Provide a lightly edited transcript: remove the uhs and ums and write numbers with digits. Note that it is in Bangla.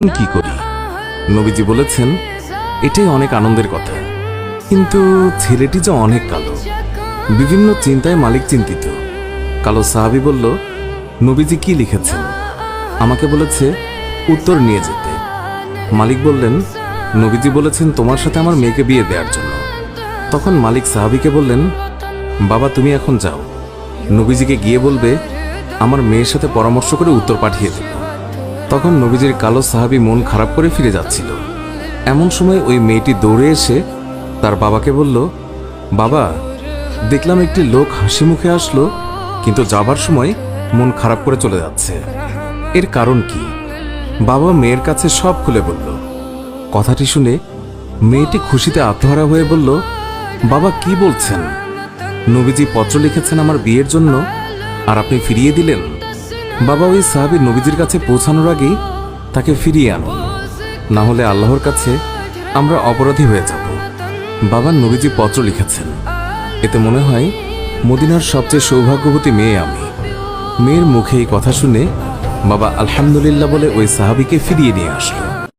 কি করি? নবীজি বলেছেন, এটাই অনেক আনন্দের কথা, কিন্তু ছেলেটি যে অনেক কালো। বিভিন্ন চিন্তায় মালিক চিন্তিত। কালো সাহাবী বলল, নবীজি কি লিখেছেন? আমাকে বলেছে উত্তর নিয়ে যেতে। মালিক বললেন, নবীজি বলেছেন তোমার সাথে আমার মেয়েকে বিয়ে দেওয়ার জন্য। তখন মালিক সাহাবীকে বললেন, বাবা তুমি এখন যাও, নবীজিকে গিয়ে বলবে আমার মেয়ের সাথে পরামর্শ করে উত্তর পাঠিয়ে দেব। তখন নবীজির কালো সাহাবী মন খারাপ করে ফিরে যাচ্ছিল। এমন সময় ওই মেয়েটি দৌড়ে এসে তার বাবাকে বলল, বাবা দেখলাম একটি লোক হাসি মুখে আসলো, কিন্তু যাবার সময় মন খারাপ করে চলে যাচ্ছে, এর কারণ কি? বাবা মেয়ের কাছে সব খুলে বলল। কথাটি শুনে মেয়েটি খুশিতে আত্মহারা হয়ে বলল, বাবা কি বলছেন? নবীজি পত্র লিখেছেন আমার বিয়ের জন্য, আর আপনি ফিরিয়ে দিলেন? বাবা ওই সাহাবী নবীজির কাছে পৌঁছানোর আগেই তাকে ফিরিয়ে আনুন, না হলে আল্লাহর কাছে আমরা অপরাধী হয়ে যাব। বাবা নবীজি পত্র লিখেছেন, এতে মনে হয় মদিনার সবচেয়ে সৌভাগ্যবতী মেয়ে আমি। মেয়ের মুখে এই কথা শুনে বাবা আলহামদুলিল্লাহ বলে ওই সাহাবীকে ফিরিয়ে নিয়ে আসলো।